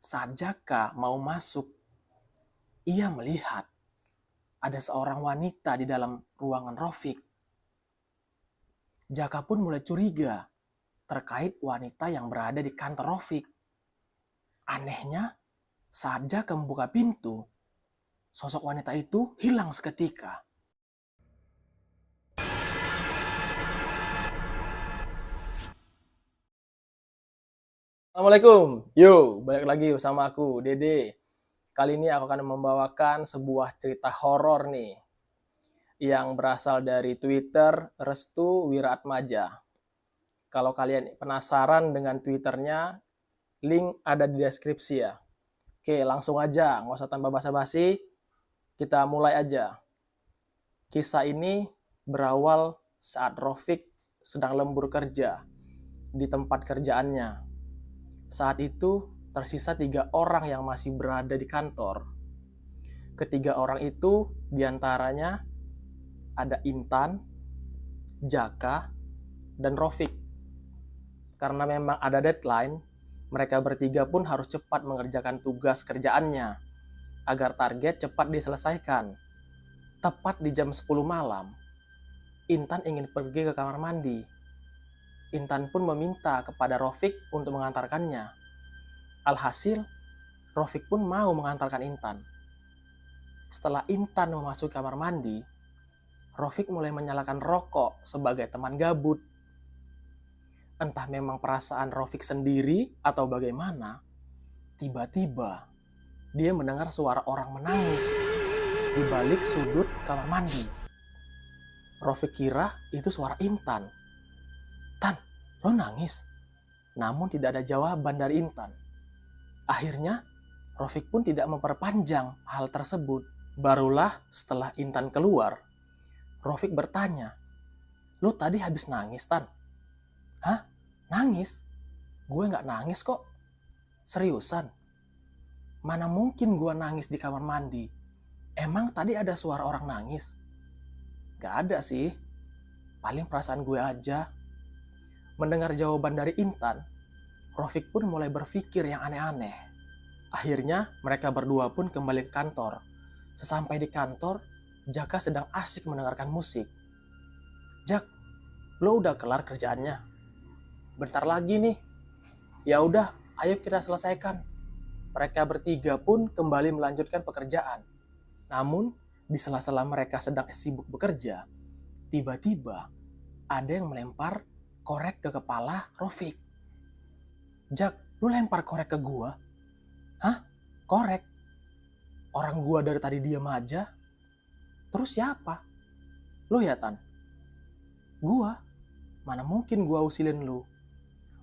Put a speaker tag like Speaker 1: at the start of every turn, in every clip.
Speaker 1: Saat Jaka mau masuk, ia melihat ada seorang wanita di dalam ruangan Rofik. Jaka pun mulai curiga terkait wanita yang berada di kantor Rofik. Anehnya, saat Jaka membuka pintu, sosok wanita itu hilang seketika. Assalamualaikum, balik lagi bersama aku, Dede. Kali ini aku akan membawakan sebuah cerita horor nih, yang berasal dari Twitter Restu Wiratmaja. Kalau kalian penasaran dengan Twitternya, link ada di deskripsi ya. Oke, langsung aja, nggak usah tanpa basa-basi, kita mulai aja. Kisah ini berawal saat Rofik sedang lembur kerja di tempat kerjaannya. Saat itu tersisa 3 orang yang masih berada di kantor. Ketiga orang itu diantaranya ada Intan, Jaka, dan Rofik. Karena memang ada deadline, mereka bertiga pun harus cepat mengerjakan tugas kerjaannya agar target cepat diselesaikan. Tepat di jam 10 malam, Intan ingin pergi ke kamar mandi. Intan pun meminta kepada Rofik untuk mengantarkannya. Alhasil, Rofik pun mau mengantarkan Intan. Setelah Intan memasuki kamar mandi, Rofik mulai menyalakan rokok sebagai teman gabut. Entah memang perasaan Rofik sendiri atau bagaimana, tiba-tiba dia mendengar suara orang menangis di balik sudut kamar mandi. Rofik kira itu suara Intan. "Tan, lo nangis?" Namun tidak ada jawaban dari Intan. Akhirnya, Rofik pun tidak memperpanjang hal tersebut. Barulah setelah Intan keluar, Rofik bertanya, "Lo tadi habis nangis, Tan?" "Hah? Nangis? Gue nggak nangis kok. Seriusan? Mana mungkin gue nangis di kamar mandi? Emang tadi ada suara orang nangis?" "Gak ada sih. Paling perasaan gue aja." Mendengar jawaban dari Intan, Rofik pun mulai berpikir yang aneh-aneh. Akhirnya mereka berdua pun kembali ke kantor. Sesampai di kantor, Jaka sedang asyik mendengarkan musik. "Jak, lo udah kelar kerjaannya? Bentar lagi nih." "Ya udah, ayo kita selesaikan." Mereka bertiga pun kembali melanjutkan pekerjaan. Namun, di sela-sela mereka sedang sibuk bekerja, tiba-tiba ada yang melempar korek ke kepala Rofik. "Jak, lu lempar korek ke gua?" "Hah? Korek? Orang gua dari tadi diam aja. Terus siapa?" "Lu ya, Tan?" "Gua? Mana mungkin gua usilin lu."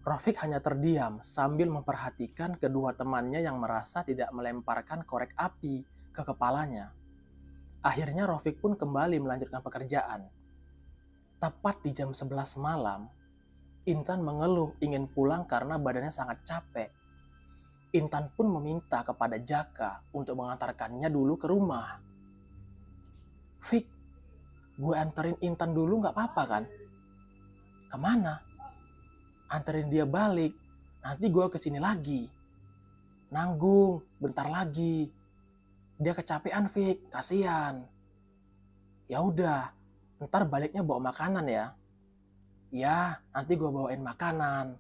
Speaker 1: Rofik hanya terdiam sambil memperhatikan kedua temannya yang merasa tidak melemparkan korek api ke kepalanya. Akhirnya Rofik pun kembali melanjutkan pekerjaan. Tepat di jam 11 malam, Intan mengeluh ingin pulang karena badannya sangat capek. Intan pun meminta kepada Jaka untuk mengantarkannya dulu ke rumah. "Fik, gue anterin Intan dulu gak apa-apa kan?" "Kemana?" "Anterin dia balik, nanti gue kesini lagi." "Nanggung, bentar lagi. Dia kecapean, Fik, kasihan." "Ya udah, ntar baliknya bawa makanan ya." "Ya, nanti gue bawain makanan."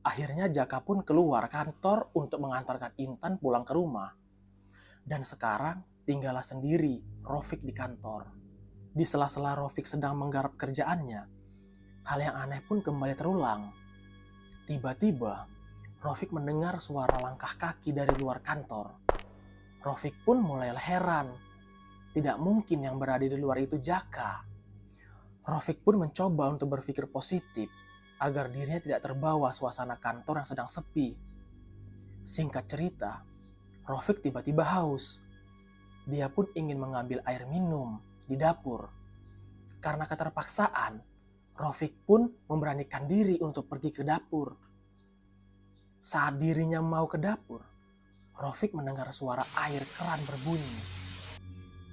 Speaker 1: Akhirnya Jaka pun keluar kantor untuk mengantarkan Intan pulang ke rumah. Dan sekarang tinggallah sendiri Rofik di kantor. Di sela-sela Rofik sedang menggarap kerjaannya, hal yang aneh pun kembali terulang. Tiba-tiba, Rofik mendengar suara langkah kaki dari luar kantor. Rofik pun mulai heran. Tidak mungkin yang berada di luar itu Jaka. Rofik pun mencoba untuk berpikir positif agar dirinya tidak terbawa suasana kantor yang sedang sepi. Singkat cerita, Rofik tiba-tiba haus. Dia pun ingin mengambil air minum di dapur. Karena keterpaksaan, Rofik pun memberanikan diri untuk pergi ke dapur. Saat dirinya mau ke dapur, Rofik mendengar suara air keran berbunyi.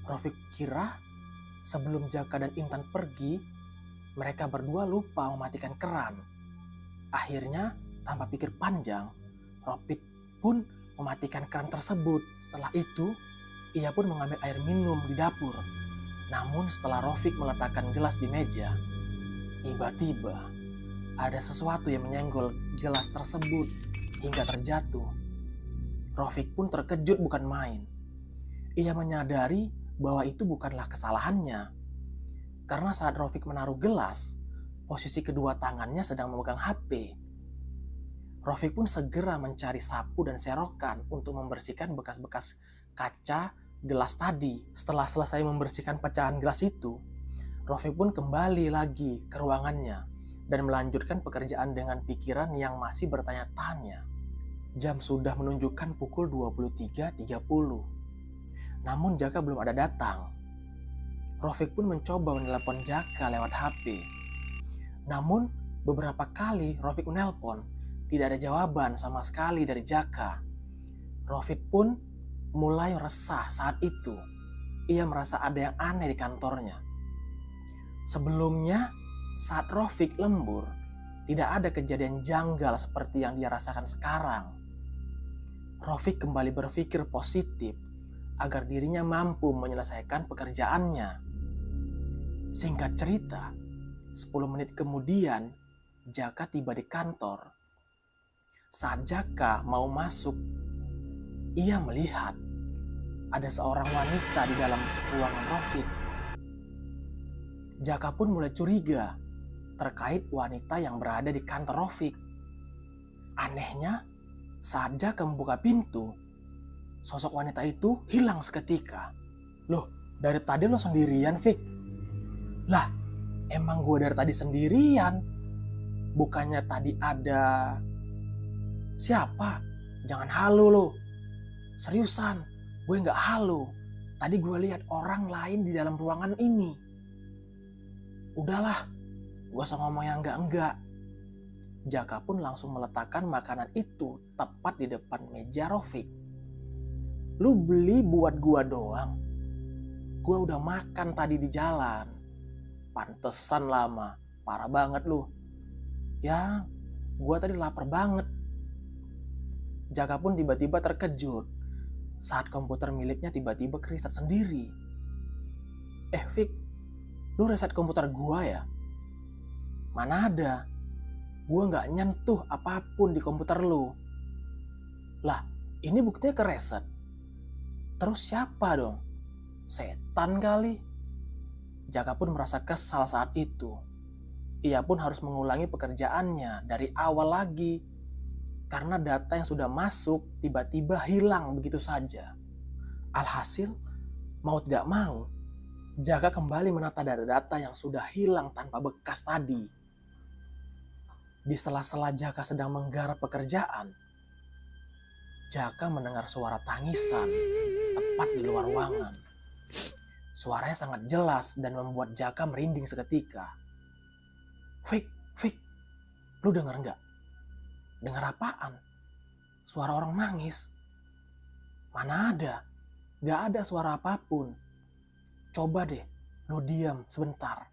Speaker 1: Rofik kira sebelum Jaka dan Intan pergi, mereka berdua lupa mematikan keran. Akhirnya, tanpa pikir panjang, Rofik pun mematikan keran tersebut. Setelah itu, ia pun mengambil air minum di dapur. Namun setelah Rofik meletakkan gelas di meja, tiba-tiba ada sesuatu yang menyenggol gelas tersebut hingga terjatuh. Rofik pun terkejut bukan main. Ia menyadari bahwa itu bukanlah kesalahannya. Karena saat Rofik menaruh gelas, posisi kedua tangannya sedang memegang HP. Rofik pun segera mencari sapu dan serokan untuk membersihkan bekas-bekas kaca gelas tadi. Setelah selesai membersihkan pecahan gelas itu, Rofik pun kembali lagi ke ruangannya dan melanjutkan pekerjaan dengan pikiran yang masih bertanya-tanya. Jam sudah menunjukkan pukul 23.30. Namun Jaka belum ada datang. Rofik pun mencoba menelepon Jaka lewat HP. Namun beberapa kali Rofik menelpon, tidak ada jawaban sama sekali dari Jaka. Rofik pun mulai resah saat itu. Ia merasa ada yang aneh di kantornya. Sebelumnya, saat Rofik lembur, tidak ada kejadian janggal seperti yang dia rasakan sekarang. Rofik kembali berpikir positif agar dirinya mampu menyelesaikan pekerjaannya. Singkat cerita, 10 menit kemudian, Jaka tiba di kantor. Saat Jaka mau masuk, ia melihat ada seorang wanita di dalam ruangan Rofik. Jaka pun mulai curiga terkait wanita yang berada di kantor Rofik. Anehnya, saat Jaka membuka pintu, sosok wanita itu hilang seketika. Loh, dari tadi lo sendirian, Fik? Lah, emang gue dari tadi sendirian? Bukannya tadi ada... Siapa? Jangan halu lo. Seriusan, gue gak halu. Tadi gue lihat orang lain di dalam ruangan ini. Udahlah, gue usah ngomong yang enggak-enggak. Jaka pun langsung meletakkan makanan itu tepat di depan meja Rofik. Lu beli buat gue doang? Gue udah makan tadi di jalan. Pantesan lama, parah banget lu. Ya, gue tadi lapar banget. Jaka pun tiba-tiba terkejut saat komputer miliknya tiba-tiba kereset sendiri. Fik, lu reset komputer gua ya? Mana ada? Gua gak nyentuh apapun di komputer lu. Lah, ini buktinya kereset. Terus siapa dong? Setan kali. Jaka pun merasa kesal saat itu. Ia pun harus mengulangi pekerjaannya dari awal lagi. Karena data yang sudah masuk tiba-tiba hilang begitu saja. Alhasil, mau tidak mau, Jaka kembali menata data-data yang sudah hilang tanpa bekas tadi. Di sela-sela Jaka sedang menggarap pekerjaan, Jaka mendengar suara tangisan tepat di luar ruangan. Suaranya sangat jelas dan membuat Jaka merinding seketika. Fik, lu denger nggak? Dengar apaan? Suara orang nangis? Mana ada? Gak ada suara apapun. Coba deh, lu diam sebentar.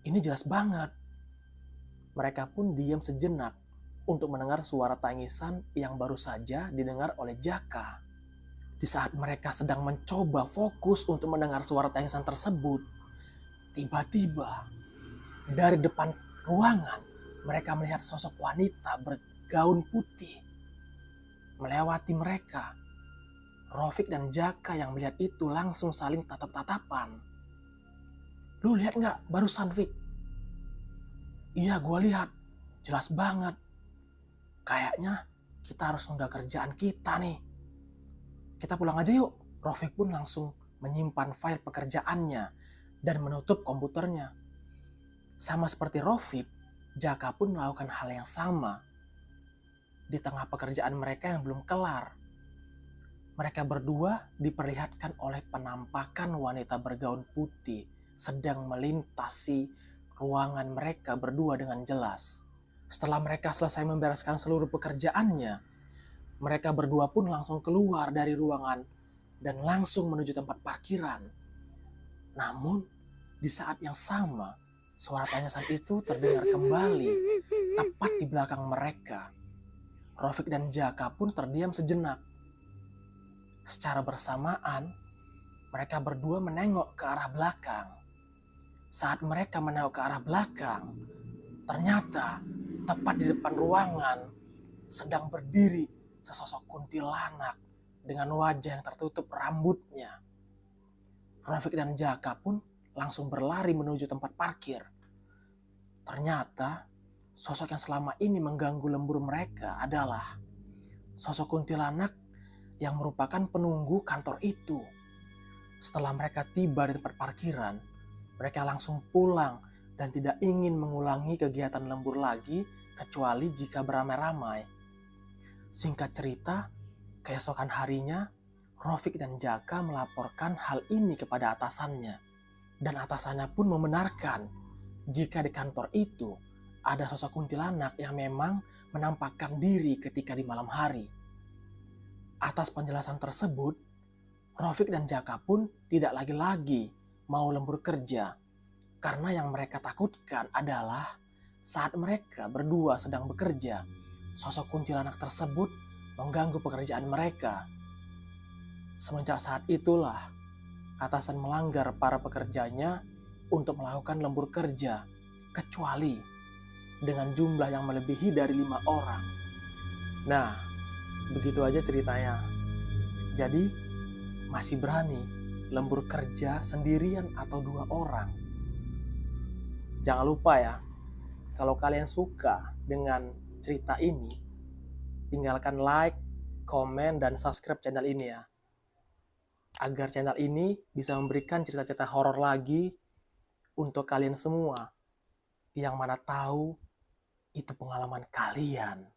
Speaker 1: Ini jelas banget. Mereka pun diam sejenak untuk mendengar suara tangisan yang baru saja didengar oleh Jaka. Di saat mereka sedang mencoba fokus untuk mendengar suara tangisan tersebut, tiba-tiba dari depan ruangan, mereka melihat sosok wanita bergaun putih melewati mereka. Rofik dan Jaka yang melihat itu langsung saling tatap-tatapan. Lu lihat gak barusan, Fik? Iya, gue lihat. Jelas banget. Kayaknya kita harus nunda kerjaan kita nih. Kita pulang aja yuk. Rofik pun langsung menyimpan file pekerjaannya dan menutup komputernya. Sama seperti Rofik, Jaka pun melakukan hal yang sama. Di tengah pekerjaan mereka yang belum kelar, mereka berdua diperlihatkan oleh penampakan wanita bergaun putih sedang melintasi ruangan mereka berdua dengan jelas. Setelah mereka selesai membereskan seluruh pekerjaannya, mereka berdua pun langsung keluar dari ruangan dan langsung menuju tempat parkiran. Namun, di saat yang sama, suara tangisan itu terdengar kembali tepat di belakang mereka. Rofik dan Jaka pun terdiam sejenak. Secara bersamaan, mereka berdua menengok ke arah belakang. Saat mereka menengok ke arah belakang, ternyata tepat di depan ruangan sedang berdiri sesosok kuntilanak dengan wajah yang tertutup rambutnya. Rofik dan Jaka pun langsung berlari menuju tempat parkir. Ternyata sosok yang selama ini mengganggu lembur mereka adalah sosok kuntilanak yang merupakan penunggu kantor itu. Setelah mereka tiba di tempat parkiran, mereka langsung pulang dan tidak ingin mengulangi kegiatan lembur lagi kecuali jika beramai-ramai. Singkat cerita, keesokan harinya, Rofik dan Jaka melaporkan hal ini kepada atasannya. Dan atasannya pun membenarkan jika di kantor itu ada sosok kuntilanak yang memang menampakkan diri ketika di malam hari. Atas penjelasan tersebut, Rofik dan Jaka pun tidak lagi-lagi mau lembur kerja. Karena yang mereka takutkan adalah saat mereka berdua sedang bekerja, sosok kuntilanak tersebut mengganggu pekerjaan mereka. Semenjak saat itulah, atasan melanggar para pekerjanya untuk melakukan lembur kerja, kecuali dengan jumlah yang melebihi dari 5 orang. Nah, begitu aja ceritanya. Jadi, masih berani lembur kerja sendirian atau 2 orang. Jangan lupa ya, kalau kalian suka dengan cerita ini, tinggalkan like, komen, dan subscribe channel ini ya. Agar channel ini bisa memberikan cerita-cerita horor lagi untuk kalian semua yang mana tahu itu pengalaman kalian.